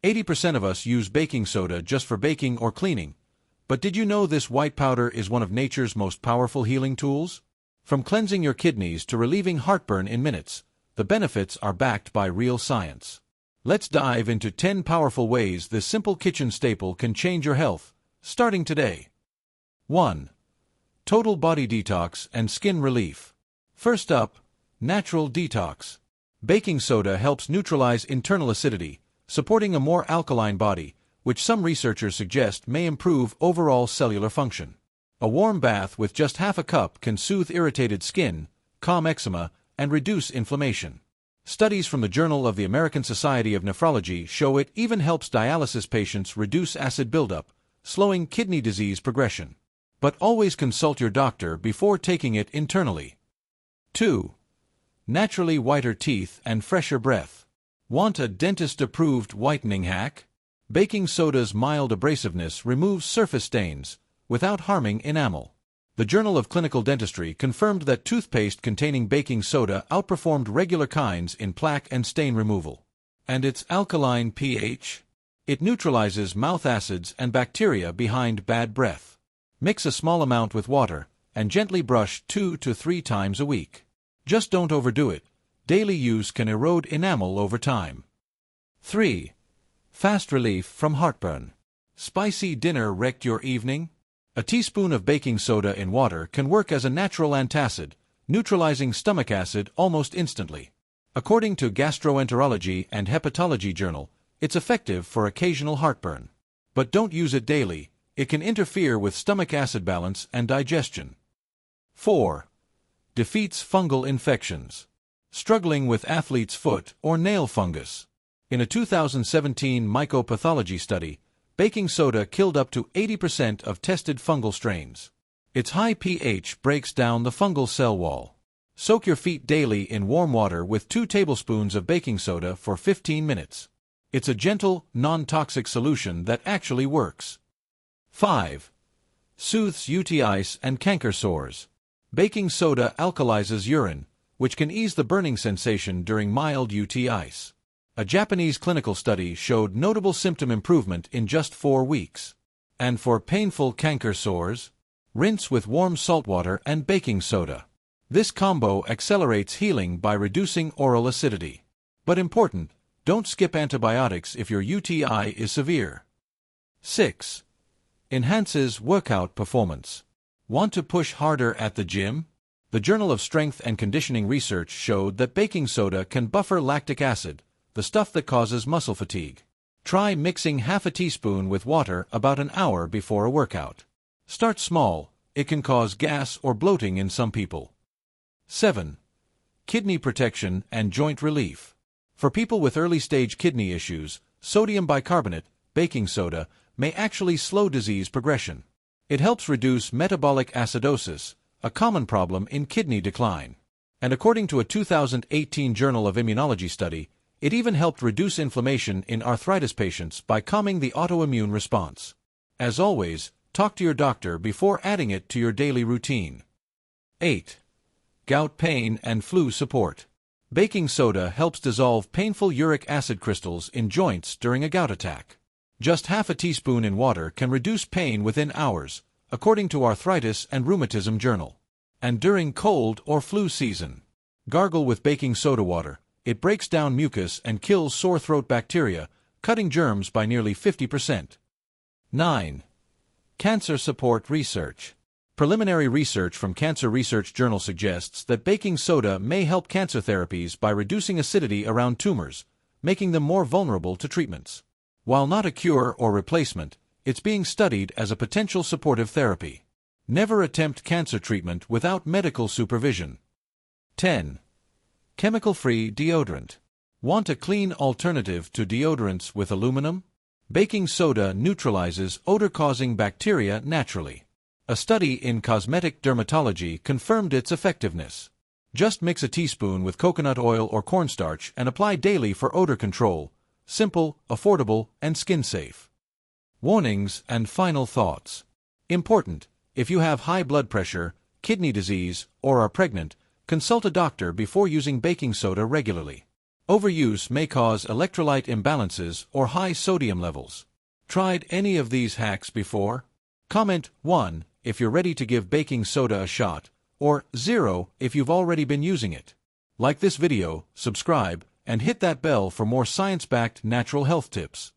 80% of us use baking soda just for baking or cleaning. But did you know this white powder is one of nature's most powerful healing tools? From cleansing your kidneys to relieving heartburn in minutes, the benefits are backed by real science. Let's dive into 10 powerful ways this simple kitchen staple can change your health, starting today. 1. Total body detox and skin relief. First up, natural detox. Baking soda helps neutralize internal acidity, supporting a more alkaline body, which some researchers suggest may improve overall cellular function. A warm bath with just half a cup can soothe irritated skin, calm eczema, and reduce inflammation. Studies from the Journal of the American Society of Nephrology show it even helps dialysis patients reduce acid buildup, slowing kidney disease progression. But always consult your doctor before taking it internally. 2. Naturally whiter teeth and fresher breath. Want a dentist-approved whitening hack? Baking soda's mild abrasiveness removes surface stains without harming enamel. The Journal of Clinical Dentistry confirmed that toothpaste containing baking soda outperformed regular kinds in plaque and stain removal. And its alkaline pH? It neutralizes mouth acids and bacteria behind bad breath. Mix a small amount with water and gently brush 2 to 3 times a week. Just don't overdo it. Daily use can erode enamel over time. 3. Fast relief from heartburn. Spicy dinner wrecked your evening? A teaspoon of baking soda in water can work as a natural antacid, neutralizing stomach acid almost instantly. According to Gastroenterology and Hepatology Journal, it's effective for occasional heartburn. But don't use it daily. It can interfere with stomach acid balance and digestion. 4. Defeats fungal infections. Struggling with athlete's foot or nail fungus. In a 2017 mycopathology study, baking soda killed up to 80% of tested fungal strains. Its high pH breaks down the fungal cell wall. Soak your feet daily in warm water with 2 tablespoons of baking soda for 15 minutes. It's a gentle, non-toxic solution that actually works. 5. Soothes UTIs and canker sores. Baking soda alkalizes urine, which can ease the burning sensation during mild UTIs. A Japanese clinical study showed notable symptom improvement in just 4 weeks. And for painful canker sores, rinse with warm salt water and baking soda. This combo accelerates healing by reducing oral acidity. But important, don't skip antibiotics if your UTI is severe. 6. Enhances workout performance. Want to push harder at the gym? The Journal of Strength and Conditioning Research showed that baking soda can buffer lactic acid, the stuff that causes muscle fatigue. Try mixing half a teaspoon with water about an hour before a workout. Start small. It can cause gas or bloating in some people. 7. Kidney protection and joint relief. For people with early-stage kidney issues, sodium bicarbonate, baking soda, may actually slow disease progression. It helps reduce metabolic acidosis, a common problem in kidney decline. And according to a 2018 Journal of Immunology study, it even helped reduce inflammation in arthritis patients by calming the autoimmune response. As always, talk to your doctor before adding it to your daily routine. 8. Gout pain and flu support. Baking soda helps dissolve painful uric acid crystals in joints during a gout attack. Just half a teaspoon in water can reduce pain within hours, according to Arthritis and Rheumatism Journal. And during cold or flu season, gargle with baking soda water. It breaks down mucus and kills sore throat bacteria, cutting germs by nearly 50%. 9. Cancer support research. Preliminary research from Cancer Research Journal suggests that baking soda may help cancer therapies by reducing acidity around tumors, making them more vulnerable to treatments. While not a cure or replacement, it's being studied as a potential supportive therapy. Never attempt cancer treatment without medical supervision. 10. Chemical-free deodorant. Want a clean alternative to deodorants with aluminum? Baking soda neutralizes odor-causing bacteria naturally. A study in Cosmetic Dermatology confirmed its effectiveness. Just mix a teaspoon with coconut oil or cornstarch and apply daily for odor control. Simple, affordable, and skin-safe. Warnings and final thoughts. Important: if you have high blood pressure, kidney disease, or are pregnant, consult a doctor before using baking soda regularly. Overuse may cause electrolyte imbalances or high sodium levels. Tried any of these hacks before? Comment 1 if you're ready to give baking soda a shot, or 0 if you've already been using it. Like this video, subscribe, and hit that bell for more science-backed natural health tips.